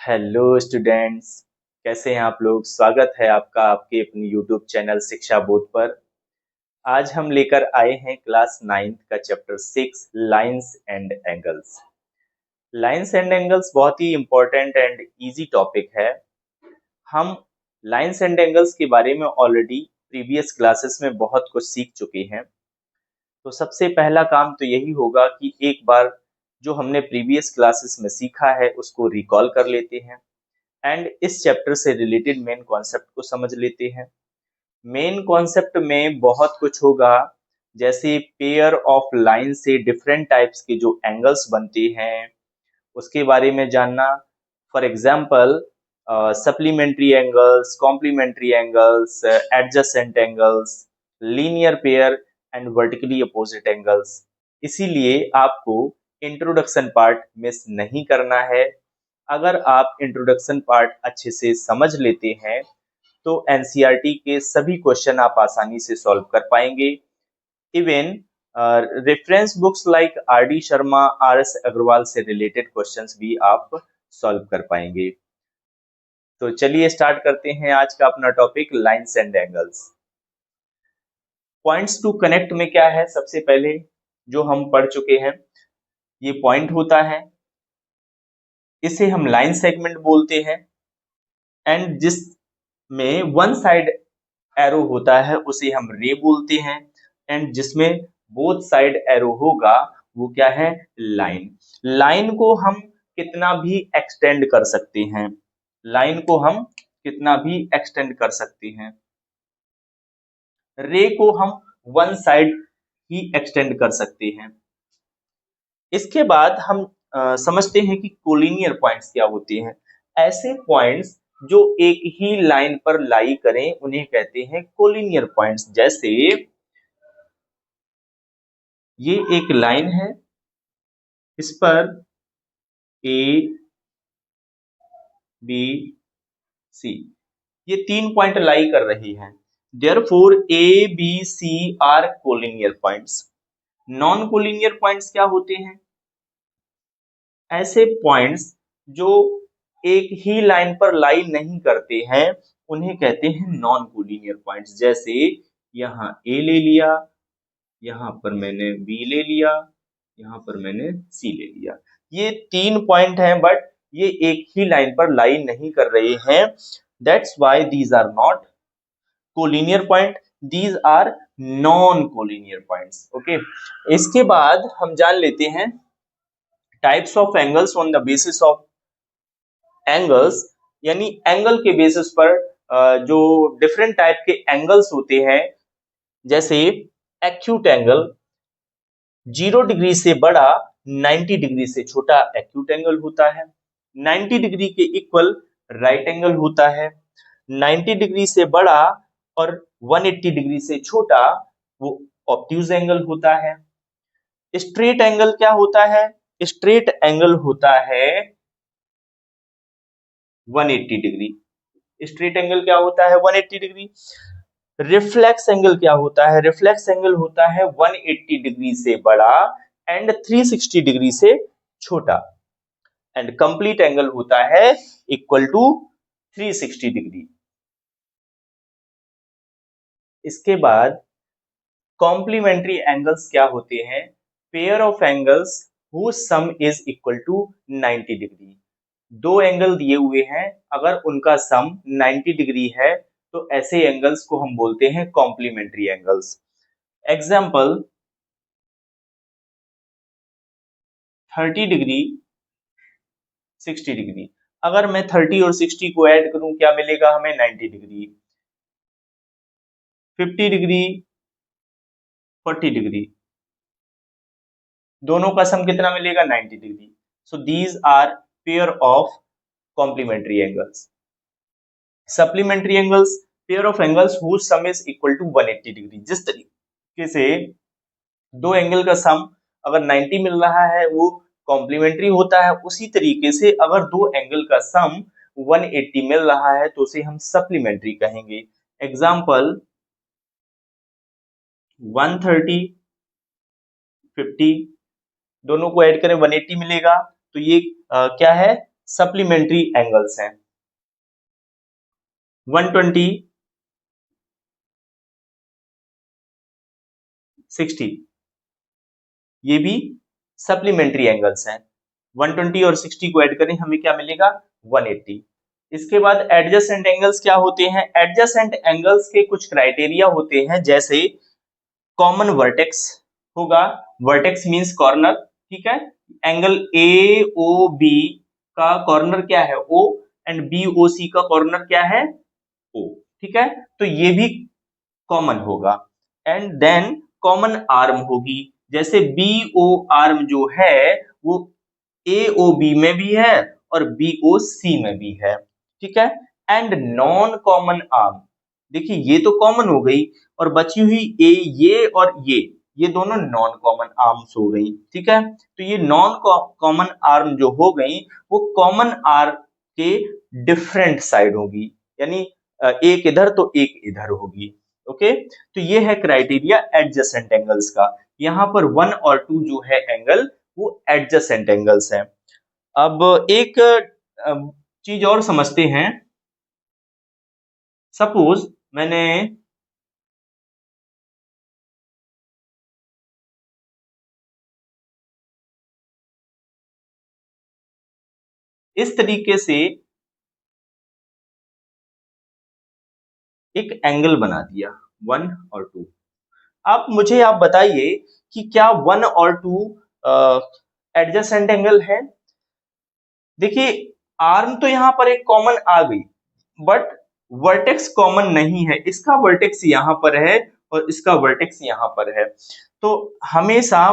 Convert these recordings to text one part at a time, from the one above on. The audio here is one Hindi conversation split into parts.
Hello students. कैसे हैं आप लोग। स्वागत है आपका आपके अपनी यूट्यूब चैनल शिक्षा बोध पर। आज हम लेकर आए हैं क्लास 9th का chapter 6 lines and angles. Lines and angles बहुत ही इंपॉर्टेंट एंड इजी टॉपिक है। हम लाइंस एंड एंगल्स के बारे में ऑलरेडी प्रीवियस क्लासेस में बहुत कुछ सीख चुके हैं। तो सबसे पहला काम तो यही होगा कि एक बार जो हमने प्रीवियस क्लासेस में सीखा है उसको रिकॉल कर लेते हैं एंड इस चैप्टर से रिलेटेड मेन कॉन्सेप्ट को समझ लेते हैं। मेन कॉन्सेप्ट में बहुत कुछ होगा, जैसे पेयर ऑफ लाइन से डिफरेंट टाइप्स के जो एंगल्स बनते हैं उसके बारे में जानना। For example supplementary angles, complementary angles, adjacent angles, linear pair and vertically opposite angles. इसीलिए आपको इंट्रोडक्शन पार्ट मिस नहीं करना है। अगर आप इंट्रोडक्शन पार्ट अच्छे से समझ लेते हैं तो एनसीईआरटी के सभी क्वेश्चन आप आसानी से सॉल्व कर पाएंगे। Even reference books like R D Sharma, R S Agarwal से रिलेटेड क्वेश्चंस भी आप सॉल्व कर पाएंगे। तो चलिए स्टार्ट करते हैं आज का अपना topic lines and angles. Points to connect में क्या है, सबसे पहले जो हम पढ़ चुके हैं, ये पॉइंट होता है, इसे हम लाइन सेगमेंट बोलते हैं एंड जिसमें वन साइड एरो होता है उसे हम रे बोलते हैं एंड जिसमें बोथ साइड एरो होगा वो क्या है, लाइन। लाइन को हम कितना भी एक्सटेंड कर सकते हैं, लाइन को हम कितना भी एक्सटेंड कर सकते हैं। रे को हम वन साइड ही एक्सटेंड कर सकते हैं। इसके बाद हम समझते हैं कि कोलिनियर पॉइंट्स क्या होते हैं। ऐसे पॉइंट्स जो एक ही लाइन पर लाई करें उन्हें कहते हैं कोलिनियर पॉइंट्स। जैसे ये एक लाइन है, इस पर ए बी सी ये तीन पॉइंट लाई कर रही हैं। Therefore A B C are collinear points. Non collinear points क्या होते हैं, ऐसे पॉइंट्स जो एक ही लाइन पर लाई नहीं करते हैं उन्हें कहते हैं नॉन कोलिनियर पॉइंट्स। जैसे यहाँ ए ले लिया, यहाँ पर मैंने बी ले लिया, यहाँ पर मैंने सी ले लिया। ये तीन पॉइंट हैं बट ये एक ही लाइन पर लाई नहीं कर रहे हैं। That's why these are not collinear point, these are non collinear points. Okay, इसके बाद हम जान लेते हैं types of angles on the basis of angles, यानी एंगल के बेसिस पर जो डिफरेंट टाइप के एंगल्स होते हैं। जैसे एक्यूट एंगल, 0 डिग्री से बड़ा 90 डिग्री से छोटा एक्यूट एंगल होता है। 90 डिग्री के इक्वल राइट एंगल होता है। 90 डिग्री से बड़ा और 180 डिग्री से छोटा वो ऑब्ट्यूज एंगल होता है। स्ट्रेट एंगल क्या होता है, स्ट्रेट एंगल होता है 180 डिग्री। स्ट्रेट एंगल क्या होता है, 180 डिग्री। रिफ्लेक्स एंगल क्या होता है, रिफ्लेक्स एंगल होता है 180 डिग्री से बड़ा एंड 360 डिग्री से छोटा। एंड कंप्लीट एंगल होता है इक्वल टू 360 डिग्री। इसके बाद कॉम्प्लीमेंट्री एंगल्स क्या होते हैं, pair of angles whose sum is equal to 90 degree. दो एंगल दिए हुए हैं, अगर उनका सम 90 डिग्री है तो ऐसे एंगल्स को हम बोलते हैं complementary angles. Example 30 degree 60 degree, अगर मैं 30 और 60 को ऐड करूं क्या मिलेगा हमें, 90 डिग्री। 50 डिग्री 40 डिग्री, दोनों का सम कितना मिलेगा, 90 degree. So these are pair of complementary angles. Supplementary angles, pair of angles whose sum is equal to 180 degree. जिस तरीके से दो एंगल का सम अगर 90 मिल रहा है वो कॉम्प्लीमेंट्री होता है, उसी तरीके से अगर दो एंगल का सम 180 मिल रहा है तो उसे हम सप्लीमेंट्री कहेंगे। एग्जाम्पल 130 50, दोनों को ऐड करें 180 मिलेगा, तो ये क्या है, सप्लीमेंट्री एंगल्स हैं। 120, 60, ये भी सप्लीमेंट्री एंगल्स हैं। 120 और 60 को ऐड करें हमें क्या मिलेगा? 180। इसके बाद एडजेसेंट एंगल्स क्या होते हैं? एडजेसेंट एंगल्स के कुछ क्राइटेरिया होते हैं, जैसे कॉमन वर्टेक्स होगा, वर्टेक्स मींस कॉर्नर, ठीक है। एंगल ए ओ बी का कॉर्नर क्या है? ओ, एंड बी ओ सी का कॉर्नर क्या है? ओ, ठीक है। तो ये भी कॉमन होगा। एंड देन कॉमन आर्म होगी, जैसे बी ओ आर्म जो है वो ए ओ बी में भी है और बी ओ सी में भी है, ठीक है। एंड नॉन कॉमन आर्म, देखिए ये तो कॉमन हो गई, और बची हुई ये और ये दोनों नॉन कॉमन आर्म्स हो गई, ठीक है। तो ये नॉन कॉमन आर्म जो हो गई वो कॉमन आर्म के डिफरेंट साइड होगी, यानी एक इधर तो एक इधर होगी, ओके। तो ये है क्राइटेरिया एडजेसेंट एंगल्स का। यहाँ पर 1 और 2 जो है एंगल वो एडजेसेंट एंगल्स हैं। अब एक चीज और समझते हैं। सपोज मैंने इस तरीके से एक एंगल बना दिया 1 और 2। अब मुझे आप बताइए कि क्या 1 और 2 एडजेसेंट एंगल है? देखिए आर्म तो यहाँ पर एक कॉमन आ गई, बट वर्टेक्स कॉमन नहीं है। इसका वर्टेक्स यहाँ पर है और इसका वर्टेक्स यहाँ पर है। तो हमेशा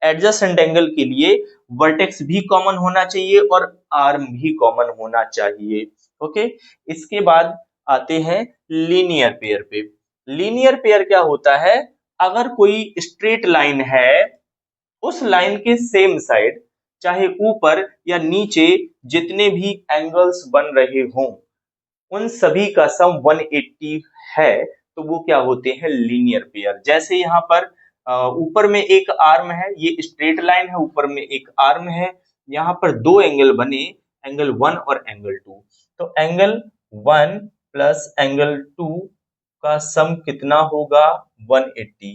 एडजेसेंट एंगल के लिए वर्टेक्स भी कॉमन होना चाहिए और आर्म भी कॉमन होना चाहिए, ओके। इसके बाद आते हैं लीनियर पेयर पे। लीनियर पेयर क्या होता है? अगर कोई स्ट्रेट लाइन है, उस लाइन के सेम साइड चाहे ऊपर या नीचे जितने भी एंगल्स बन रहे हों उन सभी का सम 180 है, तो वो क्या होते हैं? Linear pair. जैसे यहाँ पर ऊपर में एक आर्म है, ये स्ट्रेट लाइन है, ऊपर में एक आर्म है, यहाँ पर दो एंगल बने, एंगल 1 और एंगल 2। तो एंगल 1 प्लस एंगल 2 का सम कितना होगा? 180।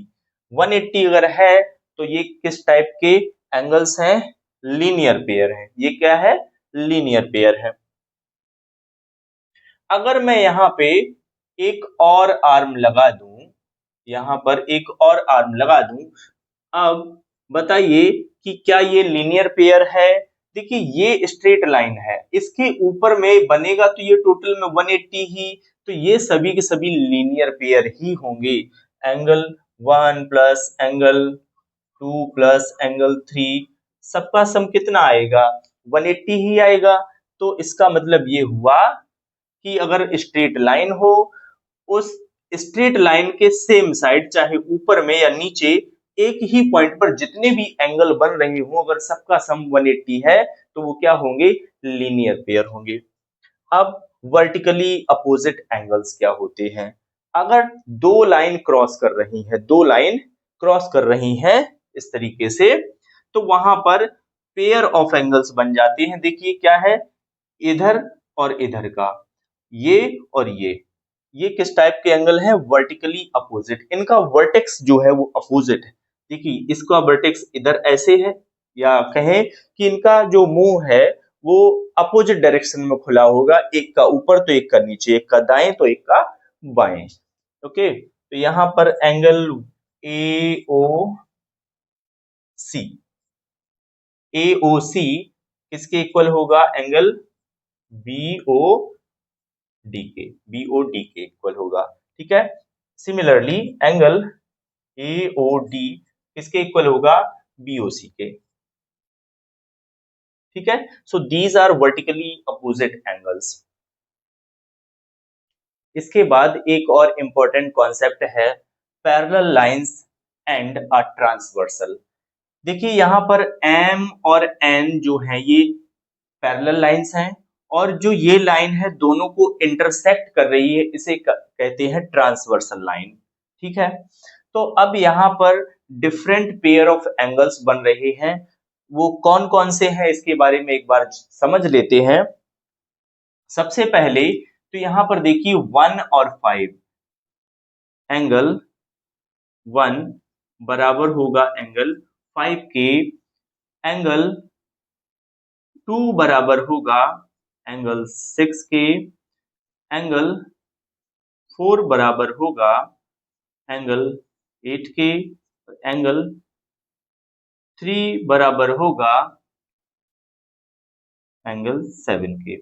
180 अगर है तो ये किस टाइप के एंगल्स हैं? लीनियर पेयर है। ये क्या है? लीनियर पेयर है। अगर मैं यहाँ पे एक और आर्म लगा दूं, यहाँ पर एक और आर्म लगा दूं, अब बताइए कि क्या ये लीनियर पेयर है? देखिए ये स्ट्रेट लाइन है, इसके ऊपर में बनेगा तो ये टोटल में 180 ही, तो ये सभी के सभी लीनियर पेयर ही होंगे। Angle 1 plus angle 2 plus angle 3 सबका सम कितना आएगा? 180 ही आएगा। तो इसका मतलब ये हुआ कि अगर स्ट्रेट लाइन हो, उस स्ट्रेट लाइन के सेम साइड चाहे ऊपर में या नीचे एक ही पॉइंट पर जितने भी एंगल बन रहे हो, अगर सबका सम 180 है तो वो क्या होंगे? लीनियर पेयर होंगे। अब वर्टिकली अपोजिट एंगल्स क्या होते हैं? अगर दो लाइन क्रॉस कर रही है, दो लाइन क्रॉस कर रही हैं इस तरीके से, तो वहां पर पेयर ऑफ एंगल्स बन जाते हैं। देखिए क्या है? इधर और इधर का, ये और ये किस टाइप के एंगल हैं? Vertically opposite. इनका वर्टेक्स जो है वो अपोजिट है। देखिए इसका वर्टेक्स इधर ऐसे है, या कहें कि इनका जो मुंह है वो अपोजिट डायरेक्शन में खुला होगा, एक का ऊपर तो एक का नीचे, एक का दाएं तो एक का बाएं, ओके। तो यहाँ पर angle A O C, A O सी किसके इक्वल होगा? एंगल बी ओ डी के इक्वल होगा, ठीक है। Similarly angle A O D किसके इक्वल होगा? बी ओ सी के, ठीक है। So these are vertically opposite angles. इसके बाद एक और इंपॉर्टेंट कॉन्सेप्ट है parallel lines and a transversal. देखिए यहाँ पर एम और एन जो है ये पैरेलल लाइंस हैं, और जो ये लाइन है दोनों को इंटरसेक्ट कर रही है, इसे कहते हैं ट्रांसवर्सल लाइन, ठीक है। तो अब यहाँ पर डिफरेंट पेयर ऑफ एंगल्स बन रहे हैं। वो कौन कौन से हैं इसके बारे में एक बार समझ लेते हैं। सबसे पहले तो यहां पर देखिए 1 और 5, एंगल 1 बराबर होगा एंगल 5 के, एंगल 2 बराबर होगा एंगल 6 के, एंगल 4 बराबर होगा एंगल 8 के, एंगल 3 बराबर होगा एंगल 7 के।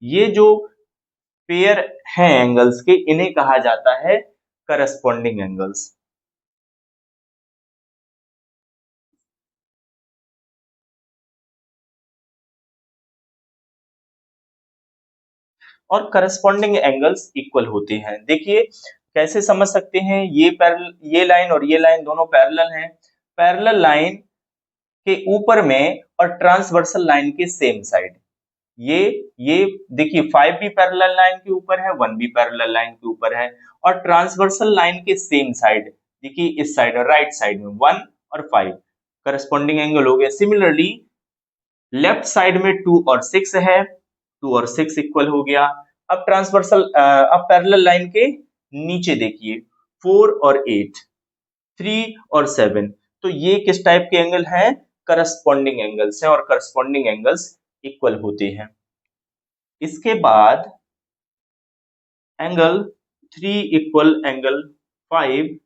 ये जो पेयर हैं एंगल्स के, इन्हें कहा जाता है करस्पॉन्डिंग एंगल्स। और करस्पॉन्डिंग एंगल्स इक्वल होते हैं। देखिए कैसे समझ सकते हैं, ये लाइन और ये लाइन दोनों पैरेलल हैं। पैरेलल लाइन के ऊपर में और ट्रांसवर्सल लाइन के सेम साइड, ये ये देखिए 5 भी पैरेलल लाइन के ऊपर है, 1 भी पैरेलल लाइन के ऊपर है, और ट्रांसवर्सल लाइन के सेम साइड, देखिए इस साइड और राइट साइड में 1 और 5 करस्पॉन्डिंग एंगल हो गया। सिमिलरली लेफ्ट साइड में 2 और 6 है, 2 और 6 इक्वल हो गया। अब अब पैरेलल लाइन के नीचे देखिए 4 और 8, 3 और 7, तो ये किस टाइप के एंगल हैं, करस्पॉन्डिंग एंगल्स हैं, और करस्पॉन्डिंग एंगल्स इक्वल होते हैं। इसके बाद angle 3 equal angle 5,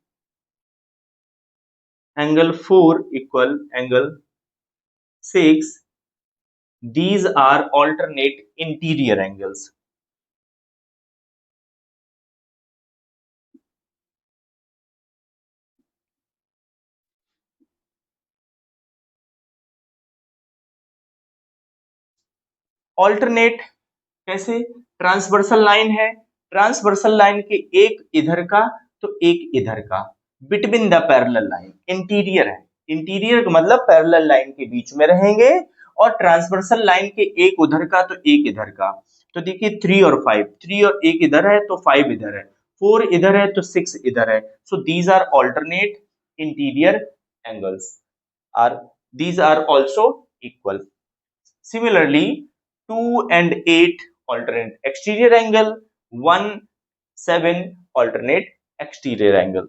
angle 4 equal angle 6, these are alternate interior angles। Alternate कैसे, ट्रांसवर्सल लाइन है, ट्रांसवर्सल लाइन के एक इधर का तो एक इधर का, between the parallel line, interior है, इंटीरियर का मतलब पैरेलल लाइन के बीच में रहेंगे, और ट्रांसवर्सल लाइन के एक उधर का तो एक इधर का। तो देखिए 3 और 5, 3 और एक इधर है तो 5 इधर है, 4 इधर है तो 6 इधर है। So these are alternate interior angles, are these are also equal। Similarly, 2 and 8 alternate exterior angle, 1, 7 alternate exterior angle।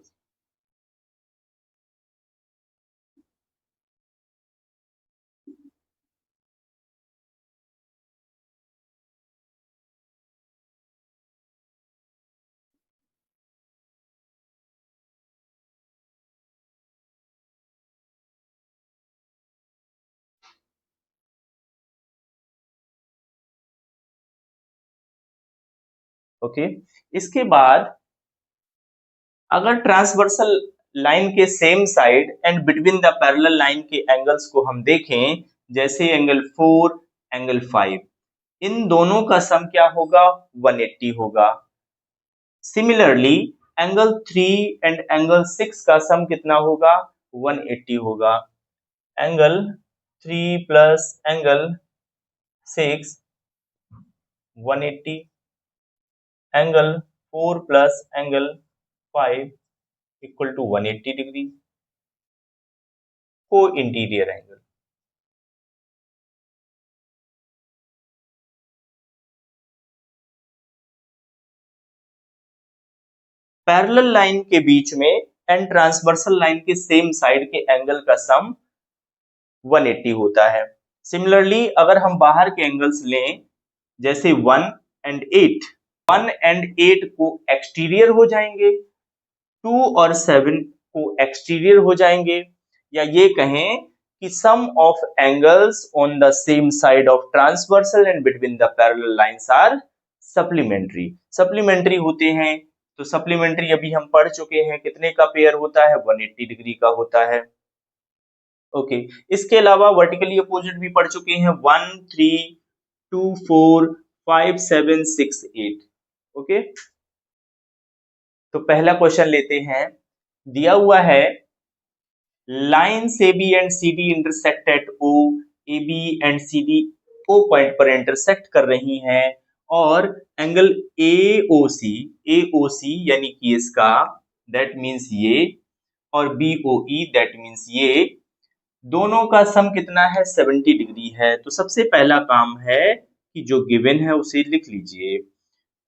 Okay, इसके बाद अगर ट्रांसवर्सल लाइन के same side and between the parallel line के एंगल्स को हम देखें, जैसे एंगल 4, एंगल 5, इन दोनों का सम क्या होगा, 180 होगा। सिमिलरली एंगल 3 एंड एंगल 6 का सम कितना होगा, 180 होगा। Angle 3 plus angle 6 180, angle 4 plus angle 5 equal to 180 degree, co interior angle. Parallel line के बीच में एंड ट्रांसवर्सल लाइन के सेम साइड के एंगल का सम 180 होता है। सिमिलरली अगर हम बाहर के एंगल्स लें, जैसे 1 एंड 8, 1 एंड 8 को एक्सटीरियर हो जाएंगे, 2 और 7 को एक्सटीरियर हो जाएंगे, या ये कहें कि sum of angles on the same side of transversal and between the parallel lines are supplementary. Supplementary होते हैं, तो सप्लीमेंट्री अभी हम पढ़ चुके हैं, कितने का पेयर होता है, 180 डिग्री का होता है। ओके, इसके अलावा वर्टिकली अपोजिट भी पढ़ चुके हैं, 1, 3, 2, 4, 5, 7, 6, 8। ओके, तो पहला क्वेश्चन लेते हैं। दिया हुआ है lines AB and CD intersect at O, AB and CD O point पर इंटरसेक्ट कर रही हैं, और एंगल AOC यानी कि इसका, दैट मीन्स ये, और BOE दैट मीन्स ये, दोनों का सम कितना है 70 डिग्री है। तो सबसे पहला काम है कि जो गिवन है उसे लिख लीजिए।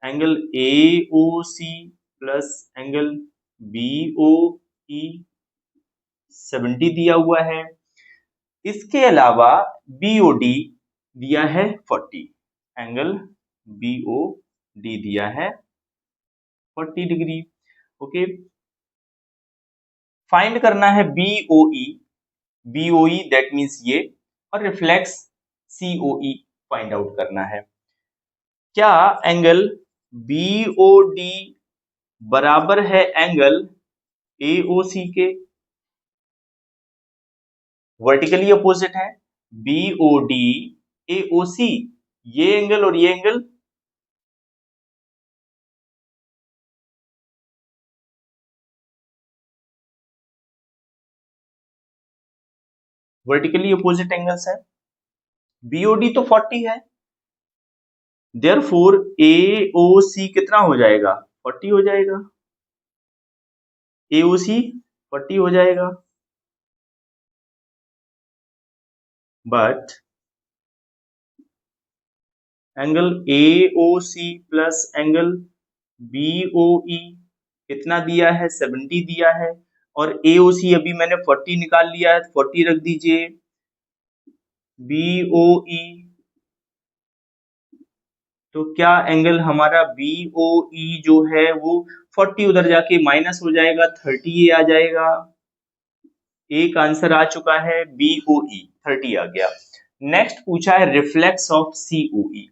Angle A O C plus angle B O E 70 दिया हुआ है। इसके अलावा बी ओ डी दिया है 40। एंगल बी ओ डी दिया है 40 डिग्री। ओके, फाइंड करना है बीओई। बीओई दैट मीन्स ये, और रिफ्लेक्स सीओई फाइंड आउट करना है। क्या एंगल बीओडी बराबर है एंगल एओसी के? वर्टिकली अपोजिट है। बीओडी एओसी, ये एंगल और ये एंगल वर्टिकली अपोजिट एंगल्स है। बीओडी तो 40 है, देयरफॉर एओसी कितना हो जाएगा? 40 हो जाएगा। एओसी 40 हो जाएगा। But angle AOC plus angle BOE कितना दिया है? 70 दिया है। और एओसी अभी मैंने 40 निकाल लिया है, 40 रख दीजिए। बीओई, तो क्या एंगल हमारा बीओई जो है वो 40 उधर जाके माइनस हो जाएगा, 30 ये आ जाएगा। एक आंसर आ चुका है, बीओई 30 आ गया। नेक्स्ट पूछा है रिफ्लेक्स ऑफ सीओई।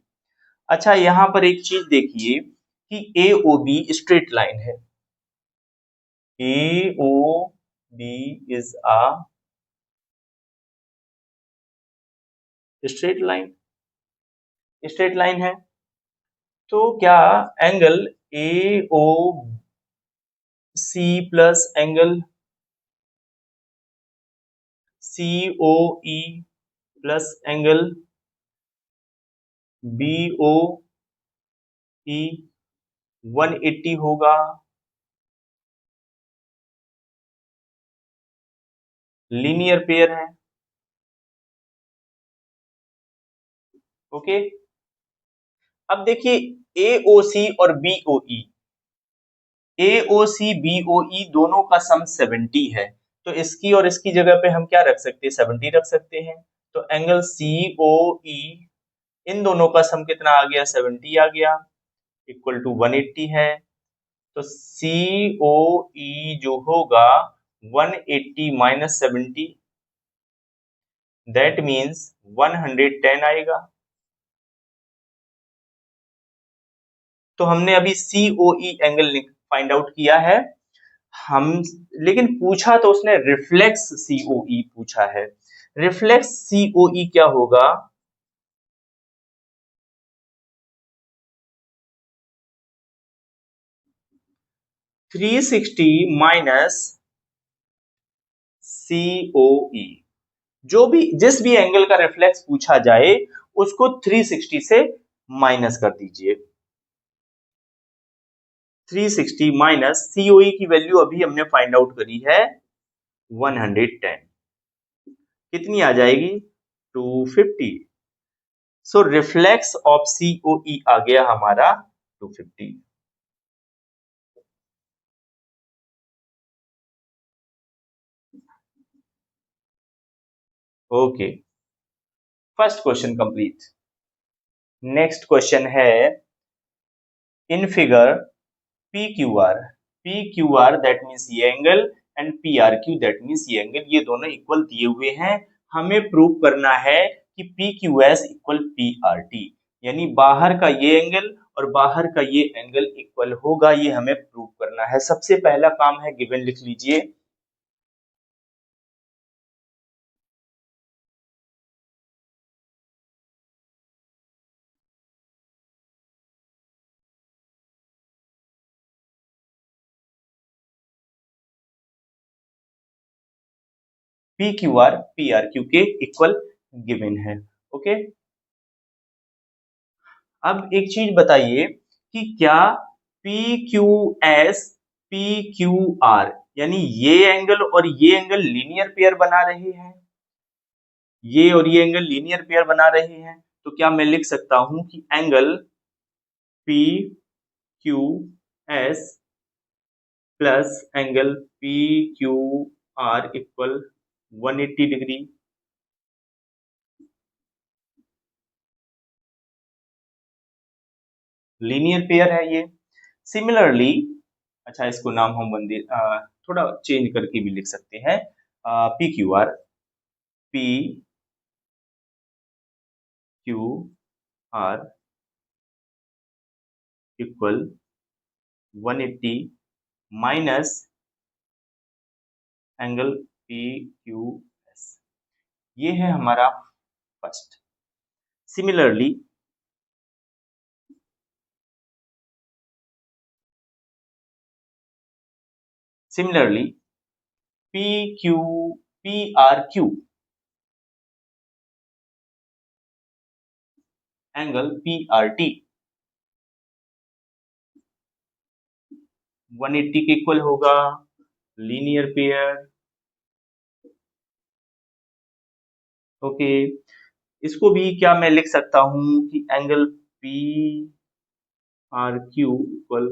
अच्छा, यहां पर एक चीज देखिए कि एओबी स्ट्रेट लाइन है। AOB is a straight line, straight line है। तो क्या angle AO C plus angle COE plus angle BOE 180 होगा? लीनियर पेयर है। ओके, अब देखिए एओसी और बीओई, एओसी बीओई दोनों का सम 70 है। तो इसकी और इसकी जगह पे हम क्या रख सकते हैं? 70 रख सकते हैं। तो एंगल सीओई, इन दोनों का सम कितना आ गया? 70 आ गया, इक्वल टू 180 है। तो सीओई जो होगा 180 माइनस 70, दैट मीन्स 110 आएगा। तो हमने अभी सीओई एंगल फाइंड आउट किया है हम, लेकिन पूछा तो उसने रिफ्लेक्स सीओई पूछा है। रिफ्लेक्स सीओई क्या होगा? Three sixty minus COE. जो भी जिस भी एंगल का रिफ्लेक्स पूछा जाए उसको 360 से माइनस कर दीजिए। 360 माइनस सीओई की वैल्यू अभी हमने फाइंड आउट करी है 110, कितनी आ जाएगी? 250। सो रिफ्लेक्स ऑफ सीओई आ गया हमारा 250। Okay, first question complete. Next question है in figure P Q R. P Q R that means ये एंगल, and P R Q that means ये एंगल, ये दोनों इक्वल दिए हुए हैं। हमें प्रूव करना है कि P Q S equal P R T, यानी बाहर का ये एंगल और बाहर का ये एंगल इक्वल होगा, ये हमें प्रूव करना है। सबसे पहला काम है, गिवन लिख लीजिए। P Q R P R Q के इक्वल गिवन है। ओके, अब एक चीज बताइए कि क्या P Q S P Q are यानी ये एंगल और ये एंगल लीनियर पेयर बना रहे हैं? ये और ये एंगल लीनियर पेयर बना रहे हैं, तो क्या मैं लिख सकता हूं कि angle P Q S plus angle P Q R equal 180 degree. Linear pair है ये। सिमिलरली, अच्छा इसको नाम हम थोड़ा चेंज करके भी लिख सकते हैं, P Q R, P Q R equal 180 minus angle P Q S. ये है हमारा first. Similarly similarly P Q P R Q angle P R T 180 के इक्वल होगा। Linear pair. ओके, इसको भी क्या मैं लिख सकता हूं कि angle P R Q equal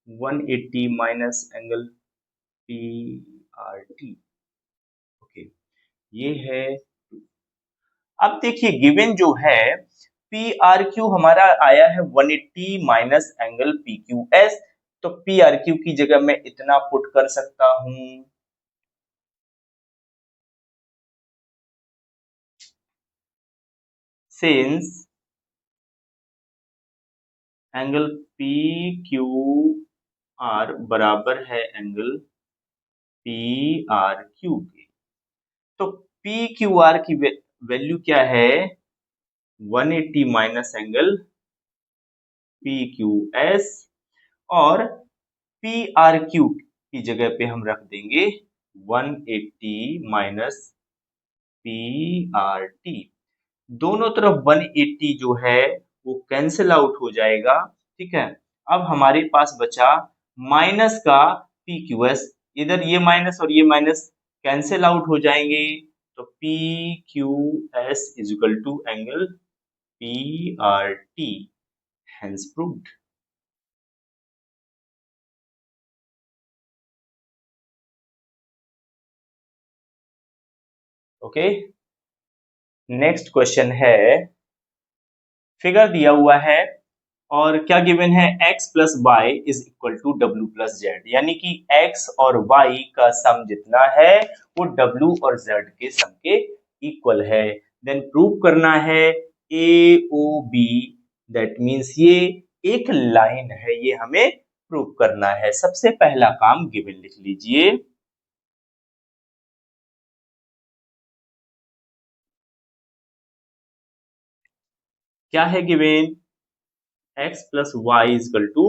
180 minus angle P R T. Okay, ये है। अब देखिए गिवन जो है पी आर क्यू हमारा आया है 180 minus angle P Q S, तो पी आर क्यू की जगह मैं इतना पुट कर सकता हूं, since angle P Q are बराबर है एंगल पी आर क्यू के, तो पी क्यू आर की वैल्यू क्या है, 180 minus angle P Q S, और पी आर क्यू की जगह पे हम रख देंगे 180 माइनस पी आर टी। दोनों तरफ 180 जो है वो कैंसिल आउट हो जाएगा। ठीक है, अब हमारे पास बचा माइनस का पी क्यू एस। इधर ये माइनस और ये माइनस कैंसिल आउट हो जाएंगे, तो P Q S is equal to angle P R T. Hence proved. Okay, next question है, फिगर दिया हुआ है और क्या गिवन है, x plus y is equal to डब्ल्यू प्लस जेड, यानी कि x और y का सम जितना है वो w और z के सम के इक्वल है। देन प्रूव करना है ए ओ बी, दैट मीन्स ये एक लाइन है, ये हमें प्रूव करना है। सबसे पहला काम गिवन लिख लीजिए, क्या है given, x plus y is equal to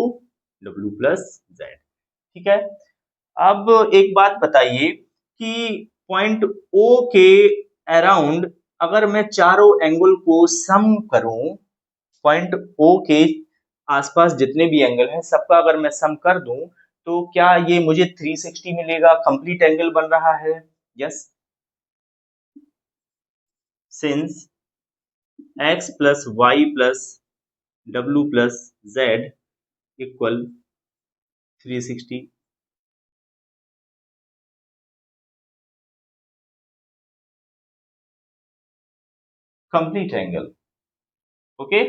डब्ल्यू प्लस जेड। ठीक है, अब एक बात बताइए कि पॉइंट O के अराउंड अगर मैं चारों एंगल को सम करूं, पॉइंट O के आसपास जितने भी एंगल हैं सबका अगर मैं सम कर दूं, तो क्या ये मुझे 360 मिलेगा, कंप्लीट एंगल बन रहा है। Yes, since x plus y plus डब्ल्यू plus z equal 360, complete angle. Okay,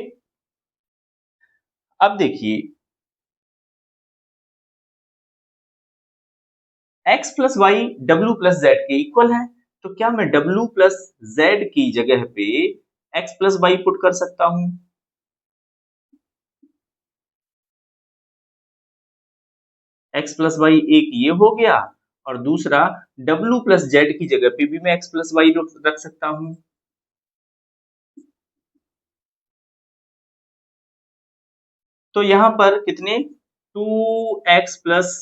अब देखिए x प्लस वाई डब्ल्यू प्लस जेड के इक्वल है, तो क्या मैं डब्ल्यू प्लस जेड की जगह पे x प्लस वाई पुट कर सकता हूं। x प्लस वाई एक ये हो गया, और दूसरा डब्ल्यू प्लस जेड की जगह पे भी मैं x प्लस वाई रख सकता हूं। तो यहां पर कितने, 2x प्लस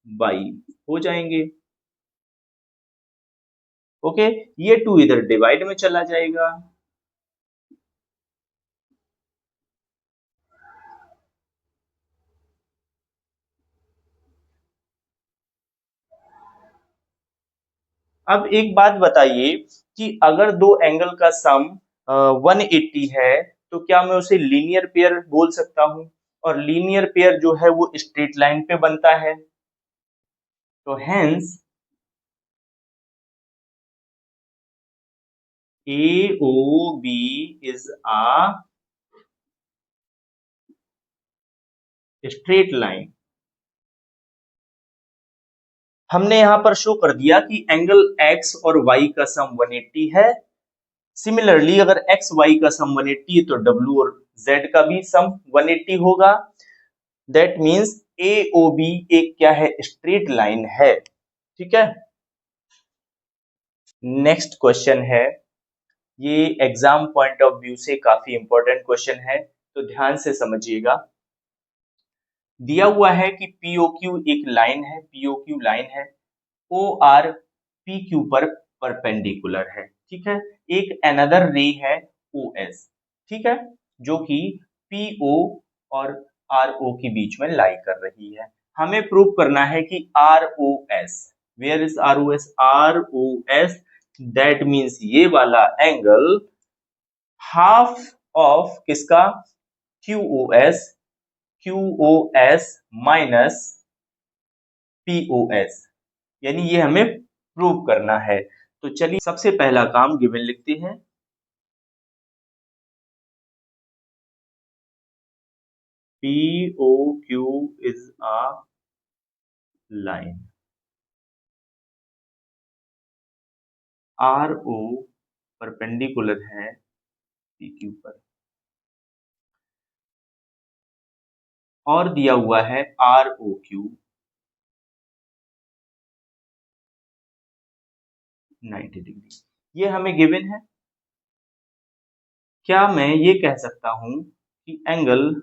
वाई हो जाएंगे। ओके, ये 2 इधर डिवाइड में चला जाएगा। अब एक बात बताइए कि अगर दो एंगल का सम 180 है तो क्या मैं उसे लीनियर पेयर बोल सकता हूँ, और लीनियर पेयर जो है वो स्ट्रेट लाइन पे बनता है। तो hence AOB is a straight line। हमने यहां पर शो कर दिया कि एंगल x और y का सम 180 है। सिमिलरली अगर x y का सम 180 है तो w और z का भी सम 180 होगा। दैट मीन्स AOB एक क्या है, स्ट्रेट लाइन है। ठीक है। नेक्स्ट क्वेश्चन है, ये एग्जाम पॉइंट ऑफ व्यू से काफी इंपॉर्टेंट क्वेश्चन है, तो ध्यान से समझिएगा। दिया हुआ है कि POQ एक लाइन है, POQ लाइन है, OR PQ पर परपेंडिकुलर है। ठीक है। एक अनदर रे है OS, ठीक है, जो कि PO और RO के बीच में लाई कर रही है। हमें प्रूव करना है कि ROS, where is ROS? ROS that means ये वाला एंगल हाफ ऑफ किसका, QOS, QOS माइनस POS, यानी ये हमें प्रूव करना है। तो चलिए सबसे पहला काम गिवन लिखते हैं। POQ is a line, RO perpendicular है PQ पर, और दिया हुआ है ROQ 90 डिग्री, ये हमें गिवन है। क्या मैं ये कह सकता हूं कि एंगल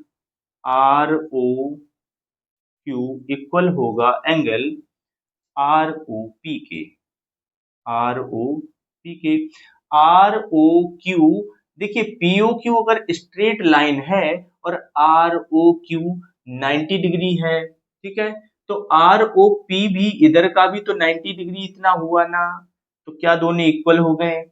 ROQ इक्वल होगा एंगल ROP के, ROP के, ROQ, देखिए POQ अगर स्ट्रेट लाइन है और ROQ 90 डिग्री है, ठीक है, तो ROP भी इधर का भी तो 90 डिग्री इतना हुआ ना, तो क्या दोनों इक्वल हो गए?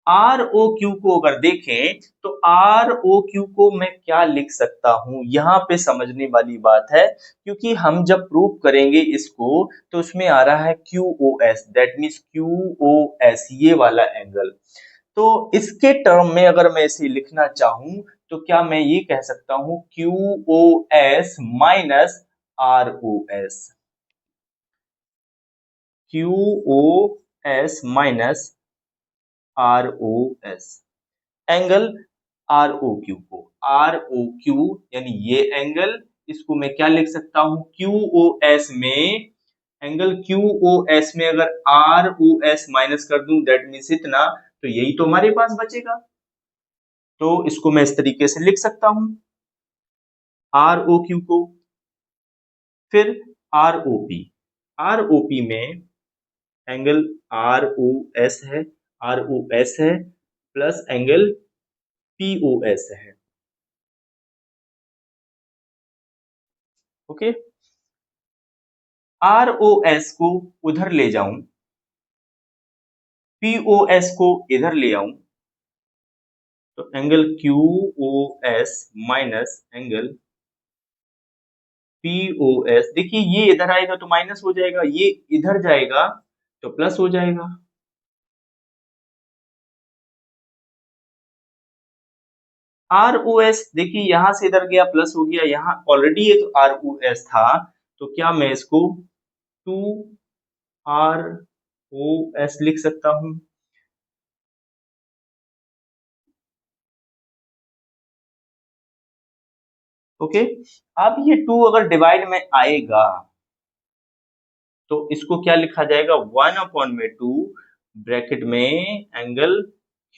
ROQ को अगर देखें तो ROQ को मैं क्या लिख सकता हूं, यहां पे समझने वाली बात है, क्योंकि हम जब प्रूव करेंगे इसको तो उसमें आ रहा है QOS, दैट मीन्स QOS ये वाला एंगल। तो इसके टर्म में अगर मैं इसे लिखना चाहूं तो क्या मैं ये कह सकता हूं QOS minus ROS, QOS minus ROS, angle ROQ को, ROQ यानी ये एंगल, इसको मैं क्या लिख सकता हूं QOS में, एंगल QOS में अगर ROS माइनस कर दूं दैट मीन्स इतना, तो यही तो हमारे पास बचेगा। तो इसको मैं इस तरीके से लिख सकता हूं ROQ को। फिर ROP, ROP में एंगल ROS है, ROS है प्लस एंगल POS है। ओके, ROS को उधर ले जाऊं, POS को इधर ले आऊं, तो angle QOS minus angle POS, देखिए ये इधर आएगा तो माइनस हो जाएगा, ये इधर जाएगा तो प्लस हो जाएगा। ROS देखिए यहां से इधर गया प्लस हो गया, यहाँ ऑलरेडी एक ROS था, तो क्या मैं इसको 2ROS लिख सकता हूं? ओके, अब ये 2 अगर डिवाइड में आएगा तो इसको क्या लिखा जाएगा, 1/2 ब्रैकेट में angle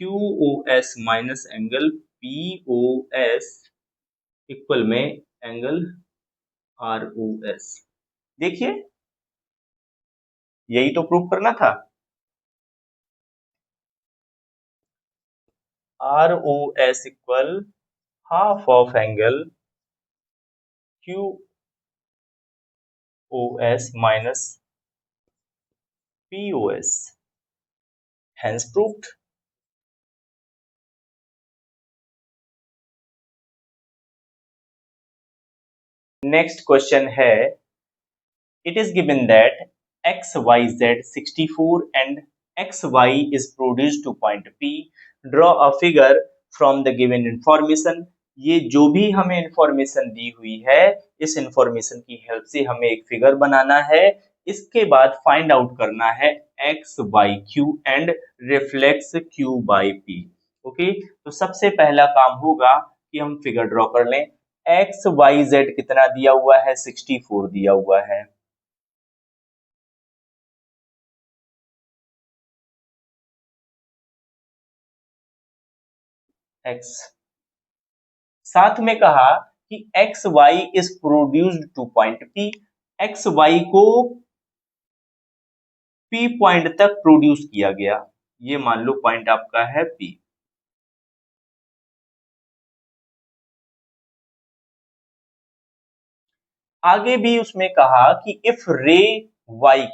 QOS minus angle POS equal में एंगल ROS। देखिए यही तो प्रूव करना था। ROS equal half of angle QOS minus POS। Hence proved. Next question है, it is given that XYZ 64 and XY is produced to point P. Draw a figure from the given information. ये जो भी हमें इंफॉर्मेशन दी हुई है, इस इंफॉर्मेशन की हेल्प से हमें एक फिगर बनाना है। इसके बाद फाइंड आउट करना है x by Q and reflex Q Y P. Okay, तो सबसे पहला काम होगा कि हम फिगर ड्रॉ कर लें। एक्स वाई जेड कितना दिया हुआ है? 64 दिया हुआ है। एक्स, साथ में कहा कि X Y is produced to point P. X Y को पी पॉइंट तक प्रोड्यूस किया गया, ये मान लो पॉइंट आपका है पी। आगे भी उसमें कहा कि इफ रे वाई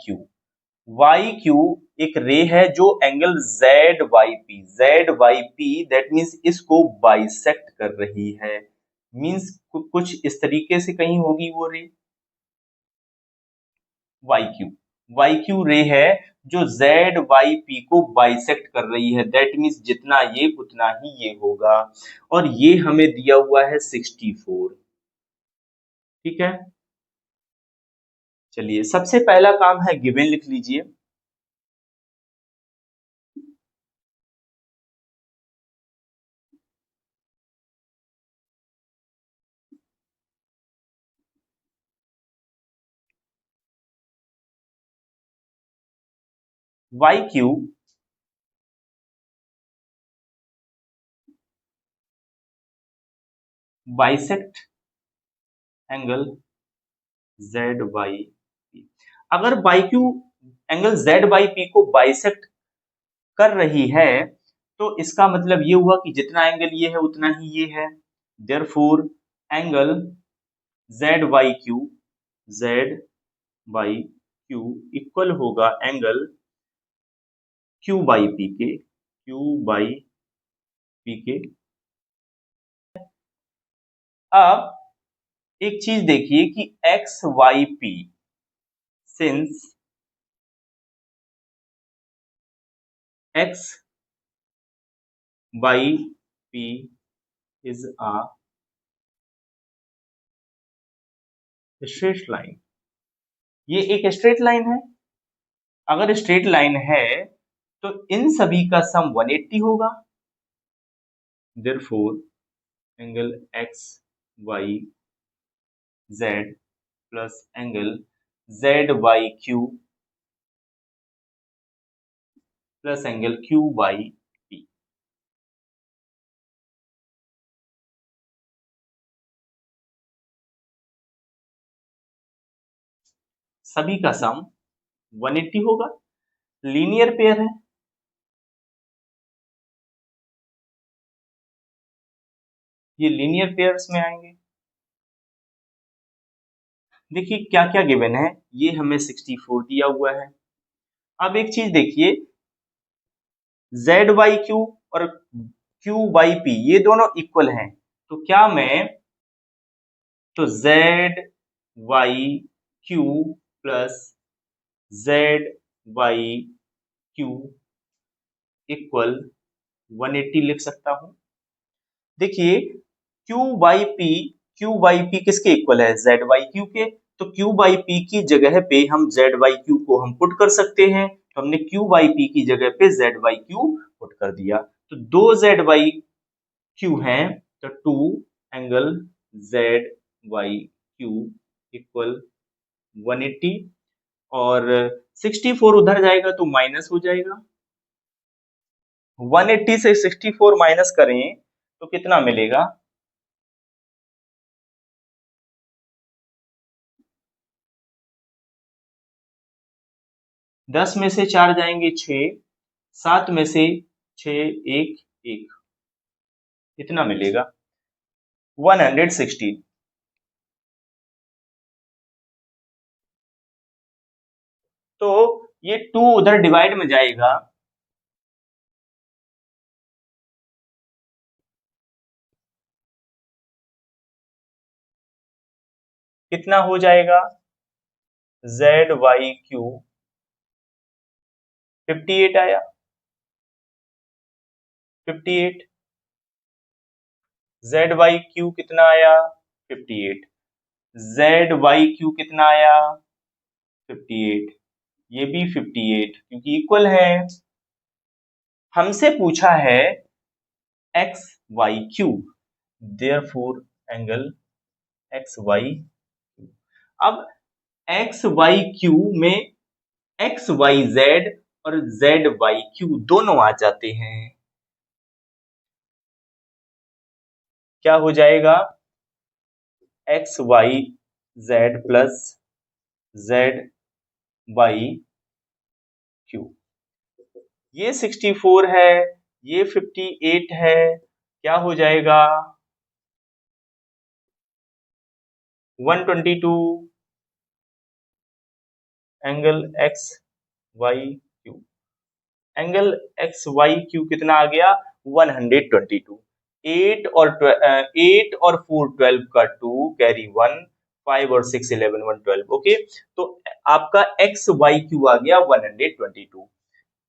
क्यू एक रे है जो angle Z Y P that means इसको बाइसेक्ट कर रही है। मीन्स कुछ इस तरीके से कहीं होगी वो रे। वाई क्यू रे है जो जेड वाई पी को बाइसेक्ट कर रही है, दैट मीन्स जितना ये उतना ही ये होगा। और ये हमें दिया हुआ है 64। ठीक है, चलिए सबसे पहला काम है गिवन लिख लीजिए। Y Q bisect angle Z Y P. अगर Y Q angle Z Y P को बाइसेक्ट कर रही है तो इसका मतलब ये हुआ कि जितना एंगल ये है उतना ही ये है। Therefore angle Z Y Q equal होगा एंगल क्यू बाई पी के, अब एक चीज देखिए कि X Y P, since X Y P is a straight line, ये एक स्ट्रेट लाइन है। अगर स्ट्रेट लाइन है तो इन सभी का सम 180 होगा। Therefore angle X Y Z plus angle Z Y Q plus angle Q Y P, सभी का सम 180 होगा। लीनियर पेयर है, ये लीनियर पेयर्स में आएंगे। देखिए क्या क्या गिवन है, ये हमें 64 दिया हुआ है। अब एक चीज देखिए, जेड वाई क्यू और क्यू बाई पी ये दोनों इक्वल हैं, तो क्या मैं, तो Z Y Q plus Z Y Q equal 180 लिख सकता हूं। देखिए क्यू बाई पी किसके इक्वल है? जेड वाई क्यू के। तो क्यू बाई पी की जगह पे हम जेड वाई क्यू को हम पुट कर सकते हैं, तो हमने क्यू बाई पी की जगह पे जेड वाई क्यू पुट कर दिया। तो दो जेड वाई क्यू हैं, तो two angle Z Y Q equal 180, और 64 उधर जाएगा तो माइनस हो जाएगा। 180 से 64 माइनस करें तो कितना मिलेगा? 10 में से 4 जाएंगे 6, 7 में से 6 1 1, इतना मिलेगा 116। तो ये 2 उधर डिवाइड में जाएगा कितना हो जाएगा, जेड वाई क्यू 58 आया, 58। जेड वाई क्यू कितना आया, 58। जेड वाई क्यू कितना आया, 58। ये भी 58 क्योंकि इक्वल है। हमसे पूछा है X Y Q, therefore angle X Y. अब एक्स वाई क्यू में एक्स वाई जेड और जेड वाई क्यू दोनों आ जाते हैं। क्या हो जाएगा, X Y Z plus Z Y Q. ये 64 है, ये 58 है, क्या हो जाएगा, 122 angle X Y Q. Angle X Y Q कितना आ गया, 122। 8 और 4 12 का 2 कैरी 1, 5 और 6 11 1 12। ओके, तो आपका एक्स वाई क्यू आ गया 122।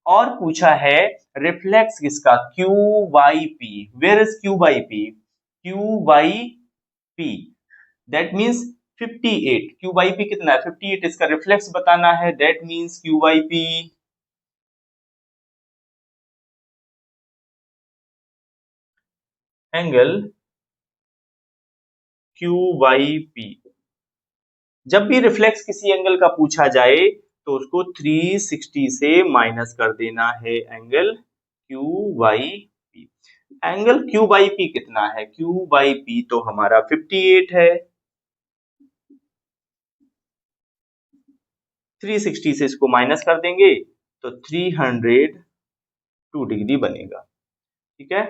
और पूछा है रिफ्लेक्स किसका, Q Y P. Where is Q Y P, Q Y P that means 58। Q Y P कितना है, 58। इसका रिफ्लेक्स बताना है, that means Q Y P angle Q Y P. जब भी रिफ्लेक्स किसी एंगल का पूछा जाए तो उसको 360 से माइनस कर देना है angle Q Y P. Angle Q Y P कितना है, क्यू बाई पी तो हमारा 58 है। 360 से इसको माइनस कर देंगे तो 302 डिग्री बनेगा। ठीक है,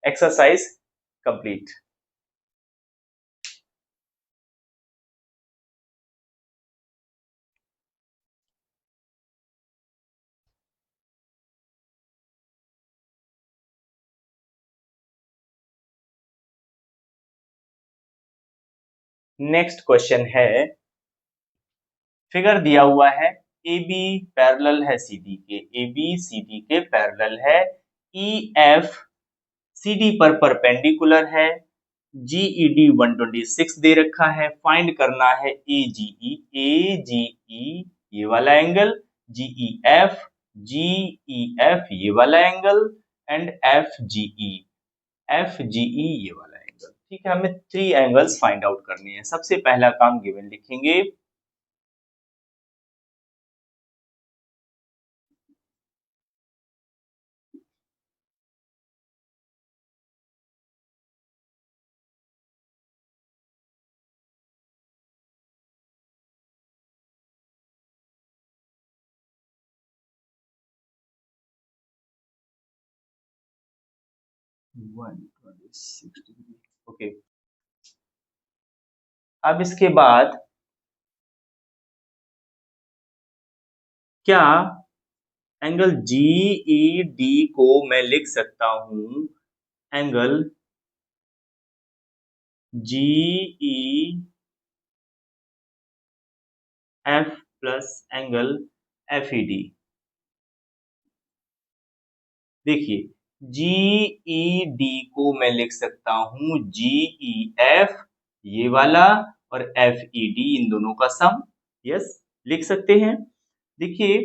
एक्सरसाइज कंप्लीट। नेक्स्ट क्वेश्चन है, फिगर दिया हुआ है ए बी पैरेलल है सी डी के, ए बी सी डी के पैरेलल है, ई एफ सी डी पर परपेंडिकुलर है, जीईडी 126 दे रखा है, फाइंड करना है एजीई ये वाला एंगल, जीईएफ ये वाला एंगल एंड एफजीई ये वाला एंगल। ठीक है, हमें 3 एंगल्स फाइंड आउट करने हैं। सबसे पहला काम गिवन लिखेंगे, ओके। अब इसके बाद क्या एंगल जीईडी को मैं लिख सकता हूं angle GE F plus angle F E D. देखिए, जीई डी को मैं लिख सकता हूं जीई एफ ये वाला और एफ ई डी इन दोनों का सम। यस, लिख सकते हैं। देखिए,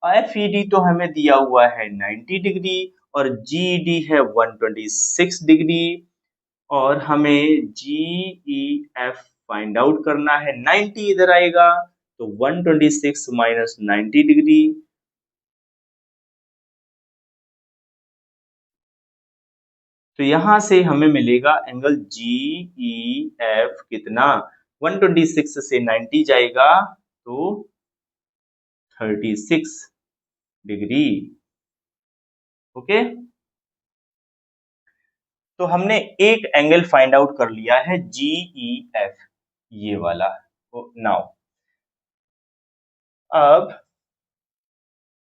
एफ ई डी तो हमें दिया हुआ है 90 डिग्री और जीई डी है 126 डिग्री, और हमें जीई एफ फाइंड आउट करना है। 90 इधर आएगा तो 126 माइनस 90 डिग्री, तो यहां से हमें मिलेगा एंगल जी ई एफ कितना, 126 से 90 जाएगा तो 36 डिग्री। ओके, तो हमने एक एंगल फाइंड आउट कर लिया है जीई एफ ये वाला। नाउ अब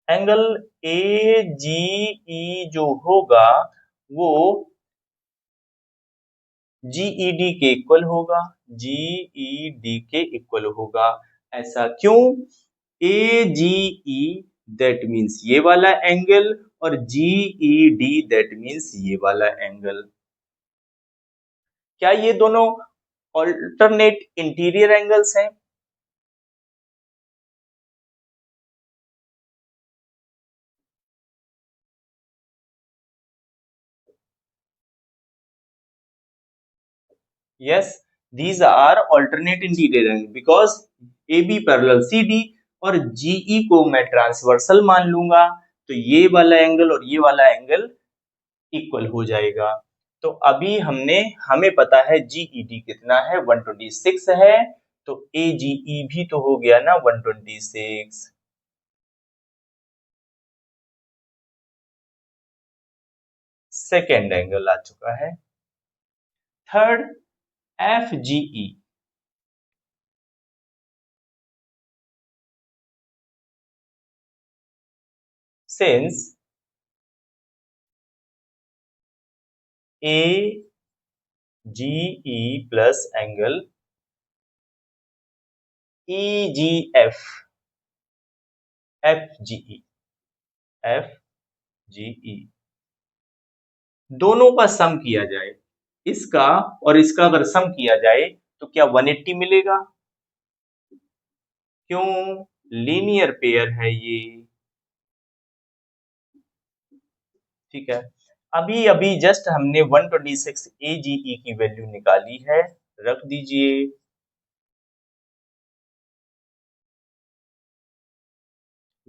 एंगल ए जी ई जो होगा वो जीईडी के इक्वल होगा, जीईडी के इक्वल होगा। ऐसा क्यों? ए जी ई दैट मीन्स ये वाला एंगल और जीईडी दैट मीन्स ये वाला एंगल। क्या ये दोनों ऑल्टरनेट इंटीरियर एंगल्स हैं? Yes, these are alternate interior angle because AB parallel CD और GE को मैं ट्रांसवर्सल मान लूंगा तो ये वाला एंगल और ये वाला एंगल इक्वल हो जाएगा। तो अभी हमें पता है GED कितना है, 126 है, तो AGE भी तो हो गया ना 126। सेकेंड एंगल आ चुका है। Third, FGE। Since AGE plus angle EGF FGE दोनों का सम किया जाए, इसका और इसका अगर सम किया जाए तो क्या 180 मिलेगा? क्यों? लीनियर पेयर है ये। ठीक है, अभी अभी जस्ट हमने 126 AGE की वैल्यू निकाली है, रख दीजिए।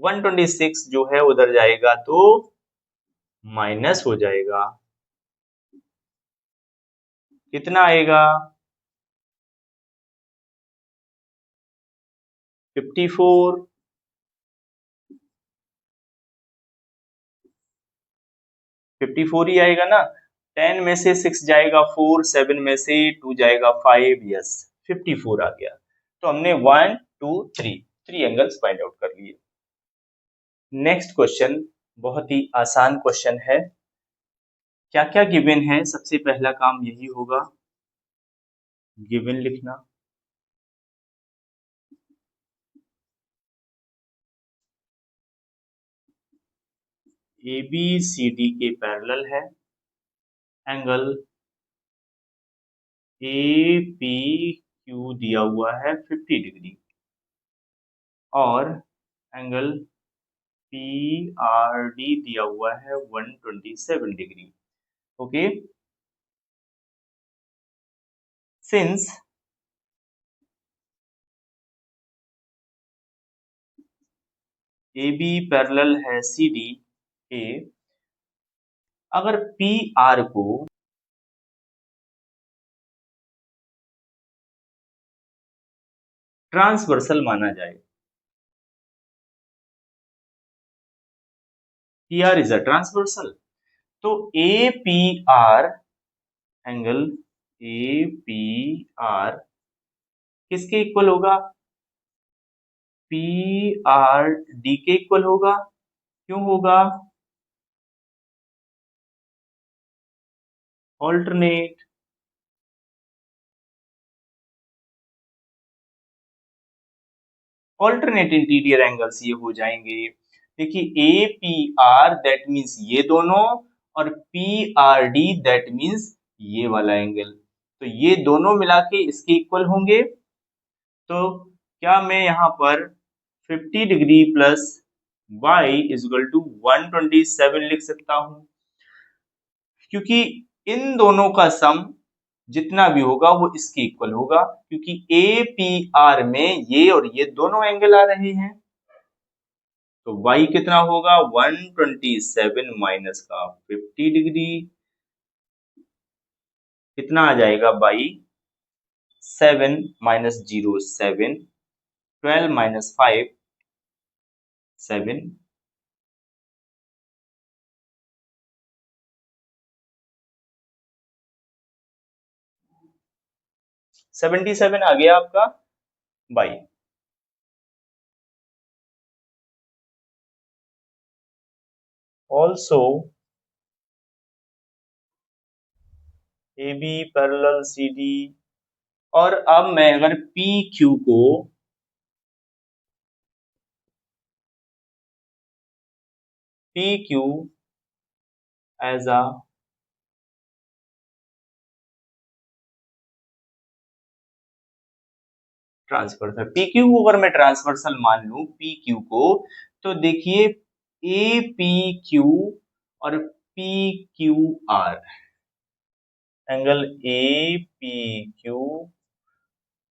126 जो है उधर जाएगा तो माइनस हो जाएगा, कितना आएगा? 54। 54 ही आएगा ना। 10 में से 6 जाएगा 4, 7 में से 2 जाएगा 5, यस 54 आ गया। तो हमने 1 2 3 एंगल्स फाइंड आउट कर लिए। नेक्स्ट क्वेश्चन बहुत ही आसान क्वेश्चन है। क्या क्या गिवन है? सबसे पहला काम यही होगा, गिवन लिखना। ए बी सी डी के पैरेलल है, एंगल ए पी क्यू दिया हुआ है 50 डिग्री और एंगल पी आर डी दिया हुआ है 127 degree. Okay, since A B parallel है सी डी ए, अगर पी आर को ट्रांसवर्सल माना जाए, P R is a transversal, तो A P R angle A P R किसके इक्वल होगा? पी आर डी के इक्वल होगा। क्यों होगा? ऑल्टरनेट। ऑल्टरनेट इंटीरियर एंगल्स ये हो जाएंगे। देखिए ए पी आर दैट मीन्स ये दोनों और P R D that means ये वाला एंगल, तो ये दोनों मिला के इसके इक्वल होंगे। तो क्या मैं यहाँ पर 50 degree plus y is equal to 127 लिख सकता हूँ? क्योंकि इन दोनों का सम जितना भी होगा वो इसके इक्वल होगा, क्योंकि ए पी आर में ये और ये दोनों एंगल आ रहे हैं। तो y कितना होगा? 127 माइनस का 50 डिग्री, कितना आ जाएगा y? 7 माइनस 0 7, 12 माइनस 5 7, 77 आ गया आपका y। Also A B parallel C D. और अब मैं अगर पी क्यू को P Q as a transversal, P Q को अगर मैं ट्रांसवर्सल मान लूं पी क्यू को, तो देखिए ए पी क्यू और P Q are, angle A P Q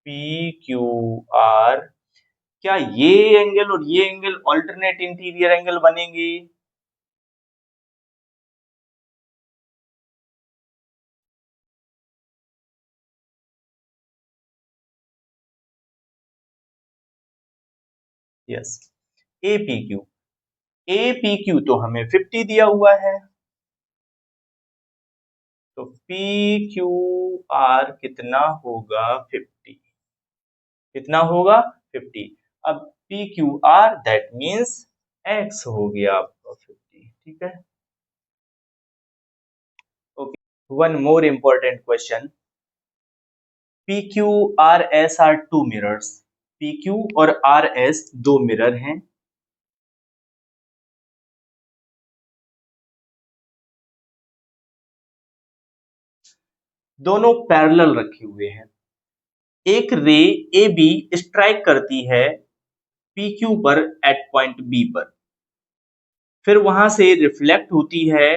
P Q are, क्या ये एंगल और ये एंगल ऑल्टरनेट इंटीरियर एंगल बनेंगे? Yes, A P Q, A P Q तो हमें 50 दिया हुआ है, तो पी क्यू आर कितना होगा? 50। कितना होगा? 50। अब P Q R that means X हो गया आपका 50, ठीक है। Okay, one more important question, P Q R S are two mirrors, P Q और आर एस दो मिरर हैं, दोनों पैरेलल रखे हुए हैं। एक रे ए बी स्ट्राइक करती है पी क्यू पर एट पॉइंट बी पर, फिर वहां से रिफ्लेक्ट होती है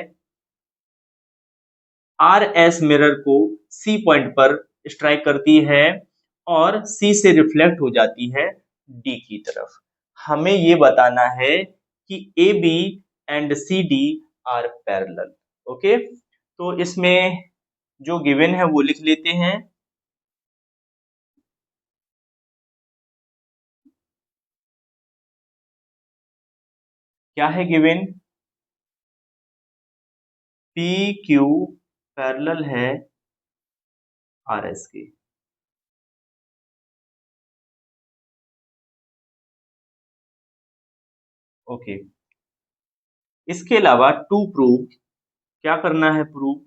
आर एस मिरर को सी पॉइंट पर स्ट्राइक करती है और सी से रिफ्लेक्ट हो जाती है डी की तरफ। हमें ये बताना है कि A B and C D are parallel. Okay, तो इसमें जो गिवन है वो लिख लेते हैं। क्या है गिवन? पी क्यू पैरेलल है आर एस के। ओके, इसके अलावा टू प्रूव, क्या करना है प्रूव?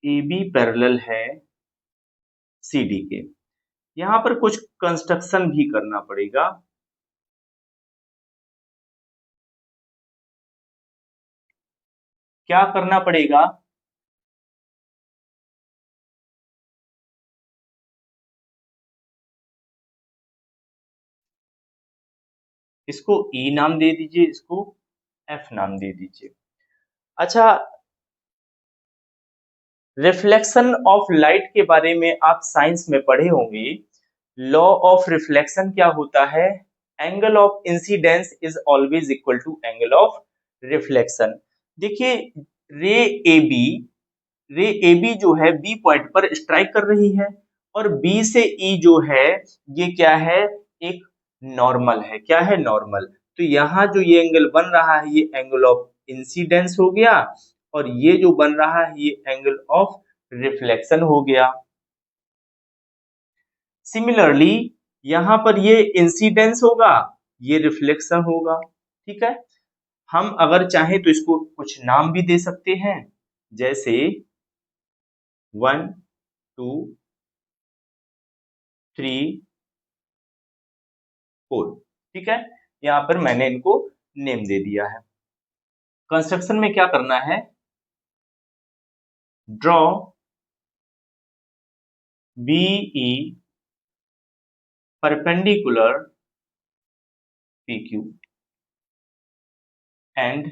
ए बी पैरेलल है सी डी के। यहां पर कुछ कंस्ट्रक्शन भी करना पड़ेगा। क्या करना पड़ेगा? इसको E नाम दे दीजिए, इसको F नाम दे दीजिए। अच्छा, रिफ्लेक्शन ऑफ लाइट के बारे में आप साइंस में पढ़े होंगे। लॉ ऑफ रिफ्लेक्शन क्या होता है? Angle of incidence is always equal to angle of reflection. देखिए, रे ए बी रे ए बी जो है बी पॉइंट पर स्ट्राइक कर रही है, और बी से ई जो है ये क्या है? एक नॉर्मल है। क्या है? नॉर्मल। तो यहाँ जो ये एंगल बन रहा है ये एंगल ऑफ इंसिडेंस हो गया, और ये जो बन रहा है ये एंगल ऑफ रिफ्लेक्शन हो गया। सिमिलरली यहाँ पर ये इंसिडेंस होगा, ये रिफ्लेक्शन होगा, ठीक है। हम अगर चाहें तो इसको कुछ नाम भी दे सकते हैं, जैसे 1 2 3 4, ठीक है। यहाँ पर मैंने इनको नेम दे दिया है। कंस्ट्रक्शन में क्या करना है? Draw BE perpendicular PQ and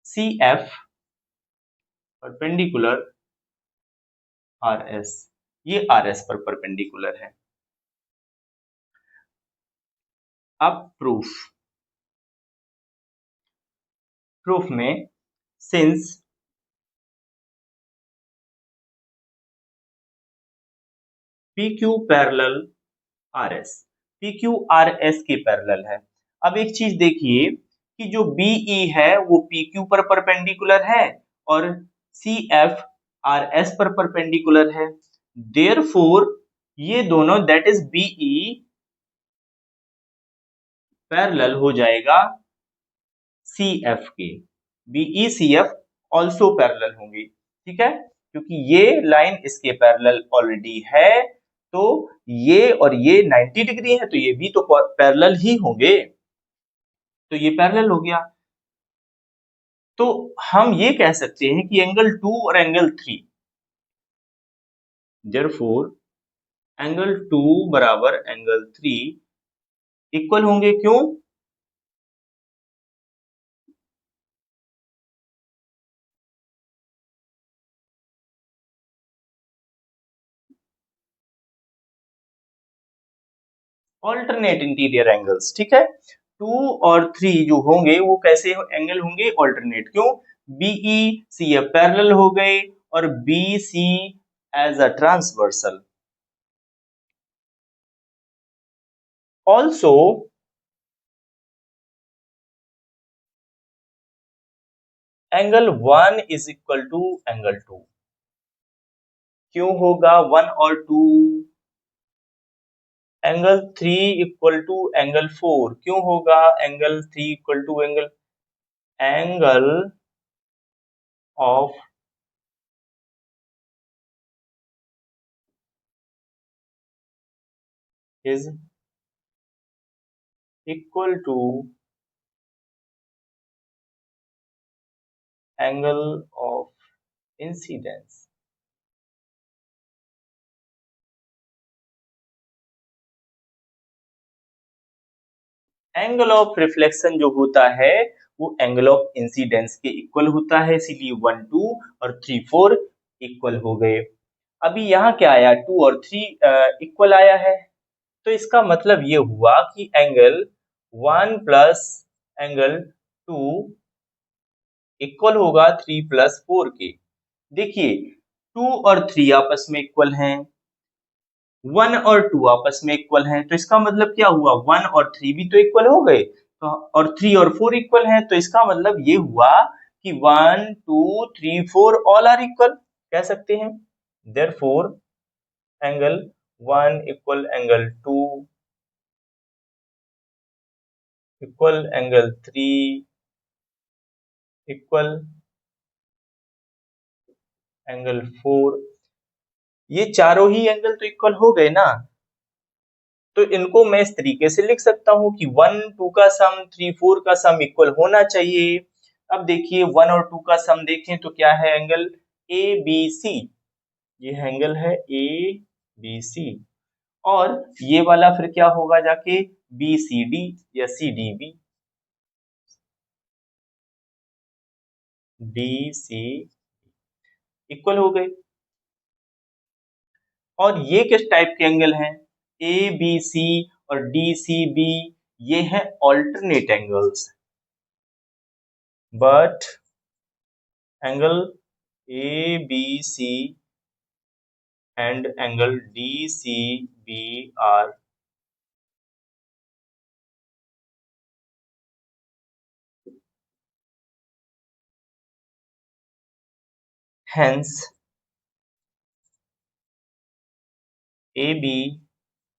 CF perpendicular RS। ये RS पर परपेंडिकुलर है। अब प्रूफ में, since PQ parallel RS, PQ RS के पैरेलल है। अब एक चीज देखिए कि जो BE है वो PQ पर परपेंडिकुलर है और CF RS पर परपेंडिकुलर है। देयरफॉर ये दोनों दैट इज BE पैरेलल हो जाएगा सी एफ के, BE C F also parallel होंगे, ठीक है, क्योंकि ये लाइन इसके पैरेलल ऑलरेडी है, तो ये और ये 90 डिग्री है, तो ये भी तो पैरेलल ही होंगे, तो ये पैरेलल हो गया। तो हम ये कह सकते हैं कि एंगल 2 और एंगल 3, देयरफॉर एंगल 2 बराबर एंगल 3 इक्वल होंगे, क्यों? ऑल्टरनेट इंटीरियर एंगल्स, ठीक है, 2 और 3 जो होंगे वो कैसे एंगल होंगे? ऑल्टरनेट, क्यों? बीई सी एफ पैरेलल हो गए और B C as a transversal. Also angle 1 is equal to angle 2, क्यों होगा 1 और 2? एंगल 3 इक्वल टू एंगल 4, क्यों होगा angle 3 equal to angle of is equal to angle of incidence. Angle of reflection जो होता है वो एंगल ऑफ इंसिडेंस के इक्वल होता है, इसीलिए 1 2 और 3 4 इक्वल हो गए। अभी यहाँ क्या आया? 2 और 3 इक्वल आया है, तो इसका मतलब ये हुआ कि एंगल 1 प्लस एंगल 2 इक्वल होगा 3 प्लस 4 के। देखिए 2 और 3 आपस में इक्वल हैं, 1 और 2 आपस में इक्वल हैं, तो इसका मतलब क्या हुआ? 1 और 3 भी तो इक्वल हो गए, तो और 3 और 4 इक्वल हैं, तो इसका मतलब ये हुआ कि 1 2 3 4 ऑल आर इक्वल, कह सकते हैं। Therefore angle 1 equal angle 2 equal angle 3 equal angle 4, ये चारों ही एंगल तो इक्वल हो गए ना, तो इनको मैं इस तरीके से लिख सकता हूं कि 1 2 का सम 3 4 का सम इक्वल होना चाहिए। अब देखिए 1 और 2 का सम देखें तो क्या है? एंगल ए बी सी, ये एंगल है ए बी सी, और ये वाला फिर क्या होगा जाके? बी सी डी या C D B, D C equal हो गए। और ये किस टाइप के एंगल हैं? ए बी सी और डी सी बी, ये हैं alternate angles, but angle A B C and angle DCB are hence AB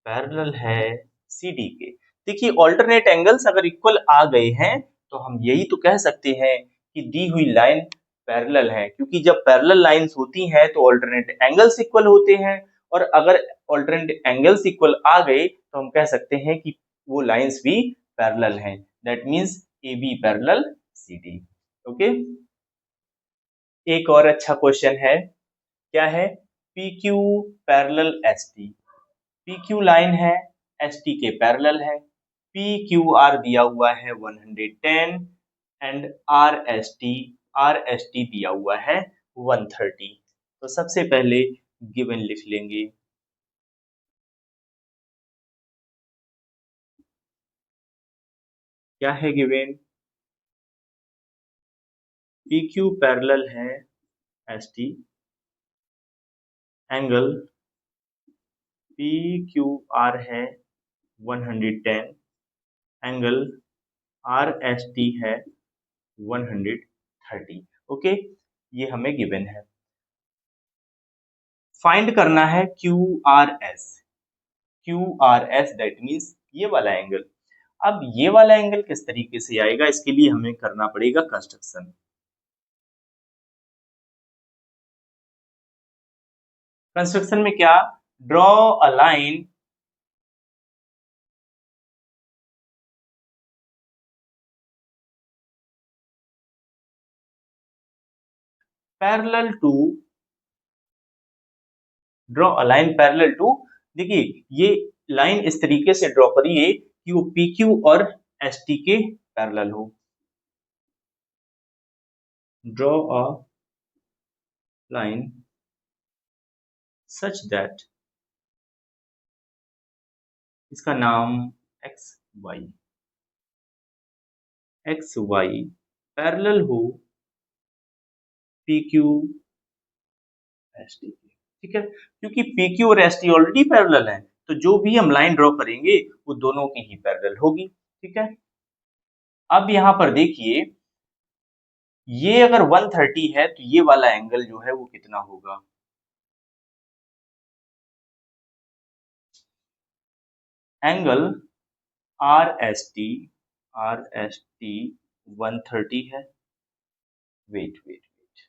parallel है CD के। देखिए ऑल्टरनेट एंगल्स अगर इक्वल आ गए हैं तो हम यही तो कह सकते हैं कि दी हुई लाइन पैरेलल है, क्योंकि जब पैरेलल लाइंस होती हैं तो ऑल्टरनेट एंगल्स इक्वल होते हैं, और अगर ऑल्टरनेट एंगल्स इक्वल आ गए तो हम कह सकते हैं कि वो लाइंस भी पैरेलल हैं, that means AB parallel CD। Okay, एक और अच्छा क्वेश्चन है, क्या है? PQ parallel ST, PQ line है, ST के पैरेलल है, PQR दिया हुआ है 110 एंड RST दिया हुआ है 130। तो सबसे पहले गिवन लिख लेंगे, क्या है गिवन? PQ पैरेलल है ST, एंगल PQR है 110, एंगल RST है 130। ओके, ये हमें गिवन है। फाइंड करना है QRS, QRS दैट मीन्स ये वाला एंगल। अब ये वाला एंगल किस तरीके से आएगा, इसके लिए हमें करना पड़ेगा कंस्ट्रक्शन। कंस्ट्रक्शन में क्या, draw a line parallel to, draw a line parallel to, देखिए ये लाइन इस तरीके से ड्रॉ करिए कि वो पी क्यू और एस टी के पैरेलल हो। Draw a line such that, इसका नाम X Y, X Y parallel हो पी क्यू एस टी के, ठीक है। क्योंकि पी क्यू और एस टी ऑलरेडी पैरेलल है, तो जो भी हम लाइन ड्रॉ करेंगे वो दोनों की ही पैरेलल होगी, ठीक है। अब यहां पर देखिए, ये अगर 130 है तो ये वाला एंगल जो है वो कितना होगा, angle R S T, R S T 130 है। Wait wait wait,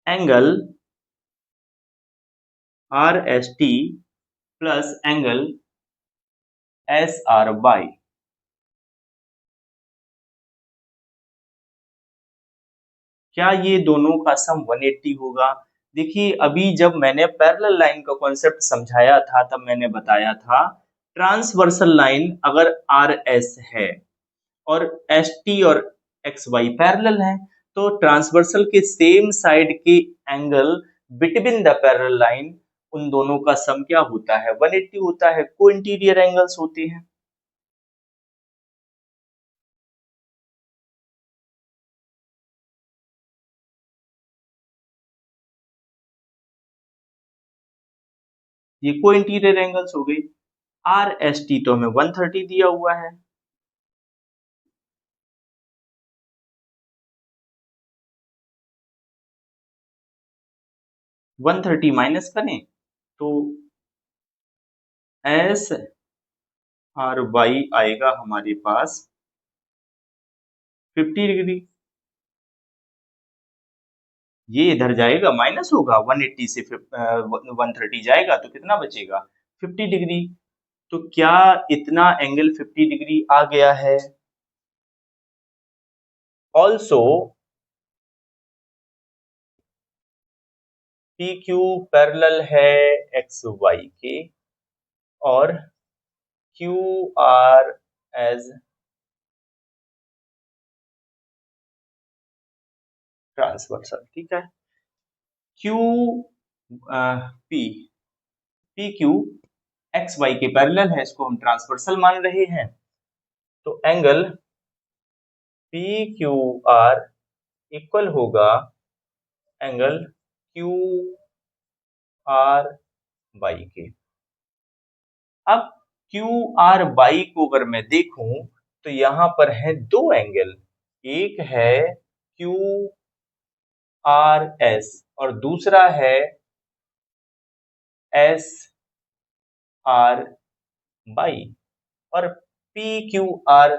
angle R S T plus angle S R Y, क्या ये दोनों का सम 180 होगा। देखिए अभी जब मैंने पैरेलल लाइन का कॉन्सेप्ट समझाया था तब मैंने बताया था, ट्रांसवर्सल लाइन अगर आर एस है और एस टी और एक्स वाई पैरेलल है, तो ट्रांसवर्सल के सेम साइड के angle between the parallel line, उन दोनों का सम क्या होता है, 180 होता है, को इंटीरियर एंगल्स होते हैं। ये को इंटीरियर एंगल्स हो गई। आर एस टी तो हमें 130 दिया हुआ है, वन थर्टी माइनस करें तो एस आर वाई आएगा हमारे पास 50 डिग्री। ये इधर जाएगा माइनस होगा, 180 से 130 जाएगा तो कितना बचेगा, 50 डिग्री। तो क्या इतना एंगल 50 डिग्री आ गया है। ऑल्सो पी क्यू पैरेलल है एक्स वाई के और क्यू आर एज ट्रांसवर्सल, ठीक है। Q P, P Q X Y के पैरेलल है, इसको हम ट्रांसवर्सल मान रहे हैं, तो angle P Q R equal होगा एंगल क्यू आर बाई के। अब क्यू आर बाई को अगर मैं देखूं तो यहां पर है दो एंगल, एक है क्यू आर एस और दूसरा है एस आर बाई, और पी क्यू आर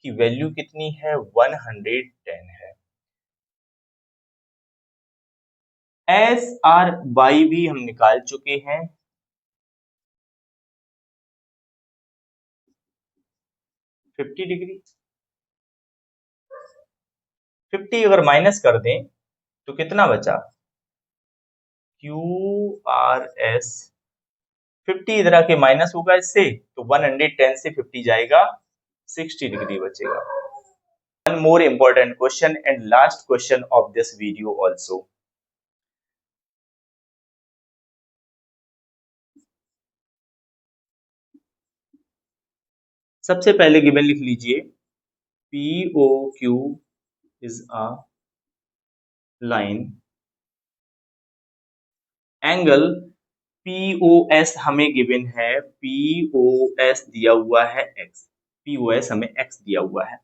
की वैल्यू कितनी है, 110 है। एस आर बाई भी हम निकाल चुके हैं, 50 डिग्री। 50 अगर माइनस कर दें तो कितना बचा, क्यू आर एस 50 इधर आके माइनस होगा इससे, तो 110 से 50 जाएगा, 60 डिग्री बचेगा। One more important question and last question of this video also. सबसे पहले गिवन लिख लीजिए, P O Q is a line, angle POS हमें गिवन है, POS दिया हुआ है x, POS हमें x दिया हुआ है।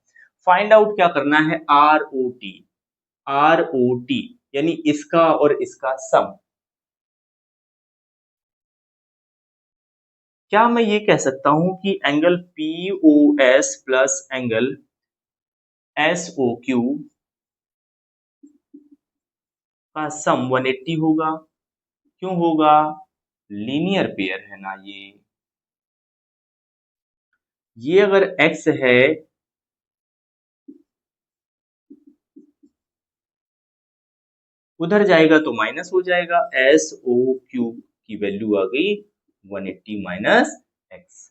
फाइंड आउट क्या करना है, ROT, ROT यानी इसका और इसका सम। क्या मैं ये कह सकता हूं कि angle POS plus angle SOQ का सम 180 होगा? क्यों होगा? लीनियर पेयर है ना ये अगर x है उधर जाएगा तो माइनस हो जाएगा, SOQ की वैल्यू आ गई 180 माइनस x।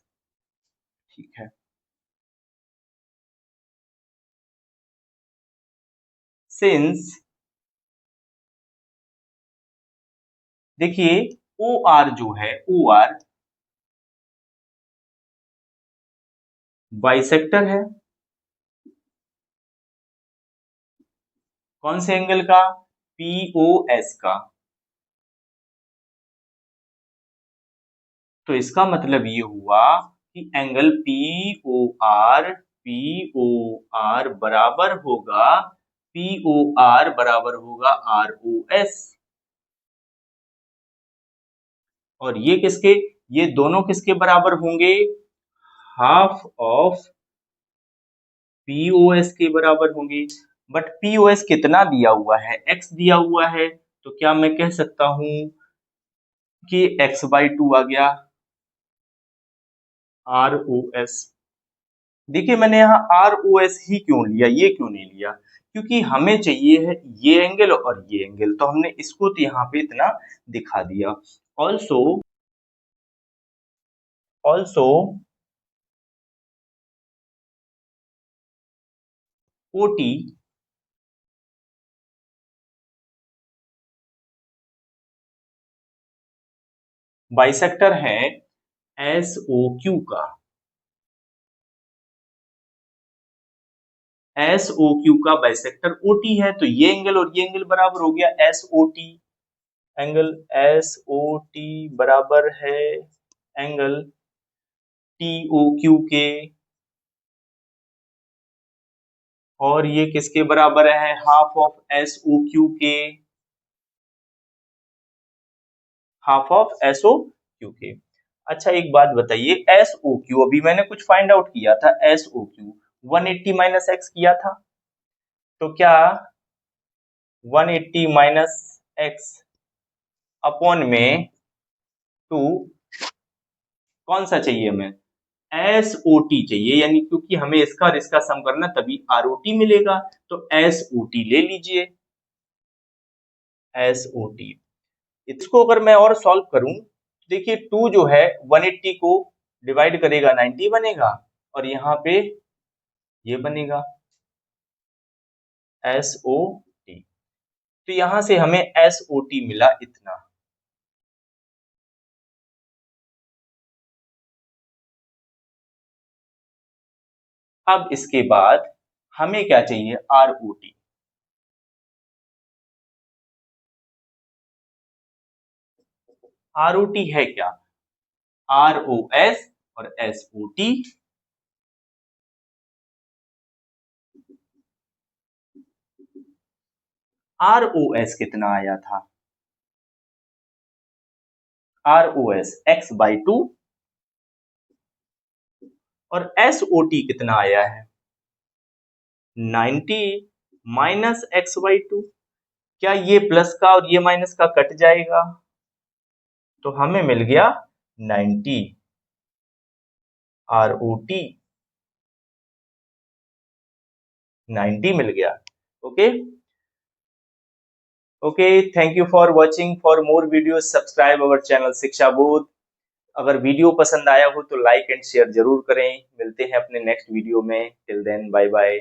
ठीक है, सिंस देखिए OR जो है OR बाइसेक्टर है, कौन से एंगल का? POS का। तो इसका मतलब ये हुआ कि एंगल POR बराबर होगा ROS। और ये दोनों किसके बराबर होंगे? हाफ ऑफ POS के बराबर होंगे। बट POS कितना दिया हुआ है? x दिया हुआ है। तो क्या मैं कह सकता हूं कि x/2 आ गया ROS। देखिए मैंने यहाँ ROS ही क्यों लिया, ये क्यों नहीं लिया? क्योंकि हमें चाहिए है ये एंगल और ये एंगल, तो हमने इसको तो यहाँ पे इतना दिखा दिया। ऑल्सो OT बाइसेक्टर है SOQ का। SOQ का बाइसेक्टर OT है, तो ये एंगल और ये एंगल बराबर हो गया SOT। एंगल SOT बराबर है एंगल TOQ के। और ये किसके बराबर है? हाफ ऑफ SOQ के, हाफ ऑफ SOQ के। अच्छा एक बात बताइए, SOQ अभी मैंने कुछ फाइंड आउट किया था, SOQ 180 माइनस x किया था, तो क्या 180 माइनस x अपॉन में 2 कौन सा चाहिए हमें? SOT चाहिए, यानी क्योंकि हमें इसका और इसका सम करना तभी ROT मिलेगा, तो SOT ले लीजिए। SOT इसको अगर मैं और सॉल्व करूं तो देखिए 2 जो है 180 को डिवाइड करेगा 90 बनेगा, और यहाँ पे ये बनेगा SOT। तो यहां से हमें SOT मिला इतना। अब इसके बाद हमें क्या चाहिए? ROT। ROT है क्या? ROS और SOT। ROS कितना आया था? ROS x/2 और SOT कितना आया है? 90 माइनस x/2। क्या ये प्लस का और ये माइनस का कट जाएगा? तो हमें मिल गया 90 ROT, 90 मिल गया। Okay okay, thank you for watching. For more videos subscribe our channel शिक्षा बोध। अगर वीडियो पसंद आया हो तो लाइक एंड शेयर जरूर करें। मिलते हैं अपने नेक्स्ट वीडियो में। Till then bye bye.